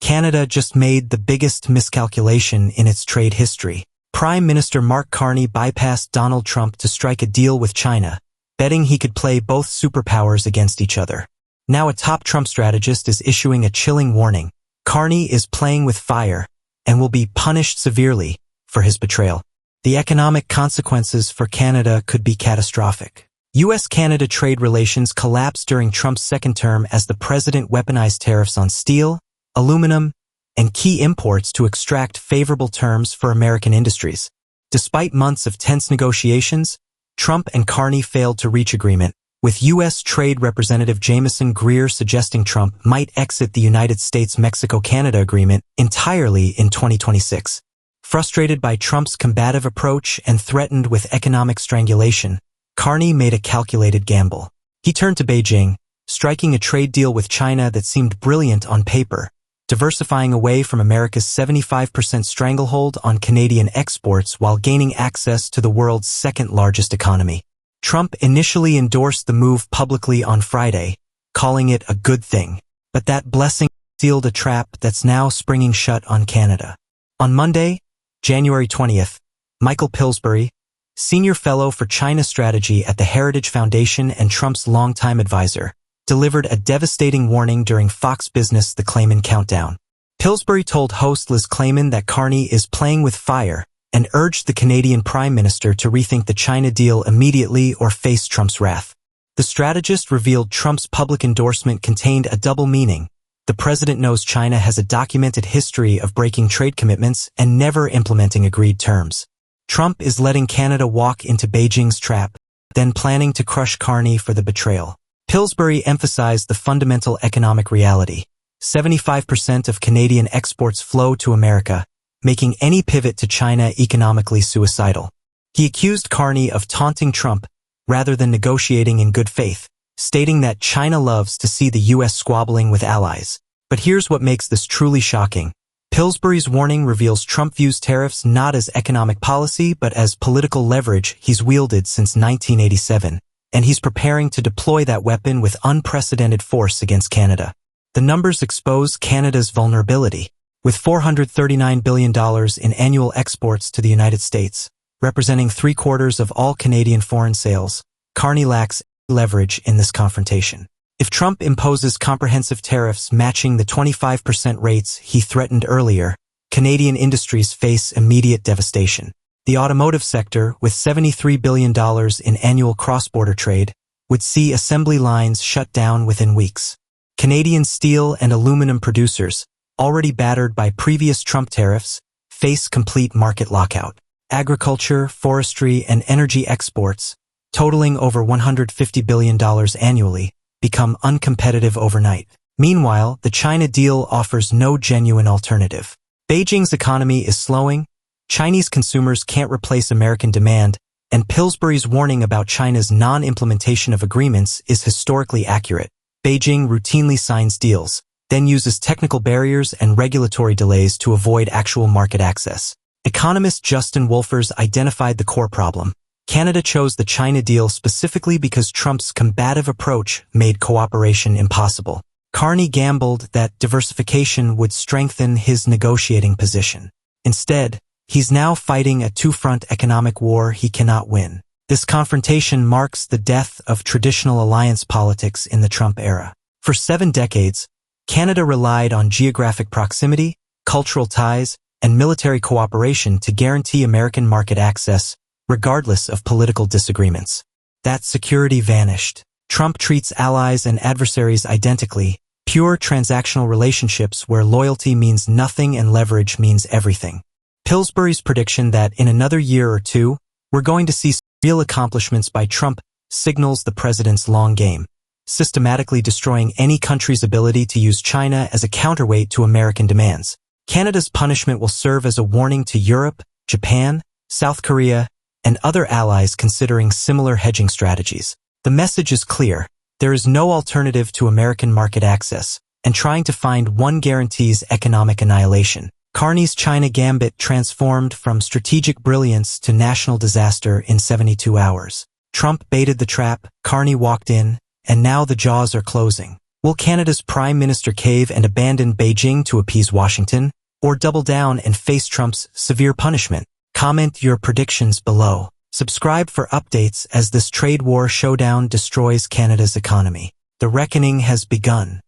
Canada just made the biggest miscalculation in its trade history. Prime Minister Mark Carney bypassed Donald Trump to strike a deal with China, betting he could play both superpowers against each other. Now a top Trump strategist is issuing a chilling warning. Carney is playing with fire and will be punished severely for his betrayal. The economic consequences for Canada could be catastrophic. U.S.-Canada trade relations collapsed during Trump's second term as the president weaponized tariffs on steel, aluminum, and key imports to extract favorable terms for American industries. Despite months of tense negotiations, Trump and Carney failed to reach agreement, with U.S. Trade Representative Jamieson Greer suggesting Trump might exit the United States-Mexico-Canada agreement entirely in 2026. Frustrated by Trump's combative approach and threatened with economic strangulation, Carney made a calculated gamble. He turned to Beijing, striking a trade deal with China that seemed brilliant on paper, diversifying away from America's 75% stranglehold on Canadian exports while gaining access to the world's second-largest economy. Trump initially endorsed the move publicly on Friday, calling it a good thing. But that blessing sealed a trap that's now springing shut on Canada. On Monday, January 20th, Michael Pillsbury, senior fellow for China strategy at the Heritage Foundation and Trump's longtime advisor, delivered a devastating warning during Fox Business' The Clayman Countdown. Pillsbury told host Liz Clayman that Carney is playing with fire and urged the Canadian Prime Minister to rethink the China deal immediately or face Trump's wrath. The strategist revealed Trump's public endorsement contained a double meaning. The president knows China has a documented history of breaking trade commitments and never implementing agreed terms. Trump is letting Canada walk into Beijing's trap, then planning to crush Carney for the betrayal. Pillsbury emphasized the fundamental economic reality. 75% of Canadian exports flow to America, making any pivot to China economically suicidal. He accused Carney of taunting Trump rather than negotiating in good faith, stating that China loves to see the U.S. squabbling with allies. But here's what makes this truly shocking. Pillsbury's warning reveals Trump views tariffs not as economic policy but as political leverage he's wielded since 1987, and he's preparing to deploy that weapon with unprecedented force against Canada. The numbers expose Canada's vulnerability. With $439 billion in annual exports to the United States, representing 3/4 of all Canadian foreign sales, Carney lacks leverage in this confrontation. If Trump imposes comprehensive tariffs matching the 25% rates he threatened earlier, Canadian industries face immediate devastation. The automotive sector, with $73 billion in annual cross-border trade, would see assembly lines shut down within weeks. Canadian steel and aluminum producers, already battered by previous Trump tariffs, face complete market lockout. Agriculture, forestry, and energy exports, totaling over $150 billion annually, become uncompetitive overnight. Meanwhile, the China deal offers no genuine alternative. Beijing's economy is slowing, Chinese consumers can't replace American demand, and Pillsbury's warning about China's non-implementation of agreements is historically accurate. Beijing routinely signs deals, then uses technical barriers and regulatory delays to avoid actual market access. Economist Justin Wolfers identified the core problem. Canada chose the China deal specifically because Trump's combative approach made cooperation impossible. Carney gambled that diversification would strengthen his negotiating position. Instead, he's now fighting a two-front economic war he cannot win. This confrontation marks the death of traditional alliance politics in the Trump era. For 7 decades, Canada relied on geographic proximity, cultural ties, and military cooperation to guarantee American market access, regardless of political disagreements. That security vanished. Trump treats allies and adversaries identically, pure transactional relationships where loyalty means nothing and leverage means everything. Pillsbury's prediction that in another year or two, we're going to see real accomplishments by Trump signals the president's long game, systematically destroying any country's ability to use China as a counterweight to American demands. Canada's punishment will serve as a warning to Europe, Japan, South Korea, and other allies considering similar hedging strategies. The message is clear. There is no alternative to American market access, and trying to find one guarantees economic annihilation. Carney's China gambit transformed from strategic brilliance to national disaster in 72 hours. Trump baited the trap, Carney walked in, and now the jaws are closing. Will Canada's Prime Minister cave and abandon Beijing to appease Washington, or double down and face Trump's severe punishment? Comment your predictions below. Subscribe for updates as this trade war showdown destroys Canada's economy. The reckoning has begun.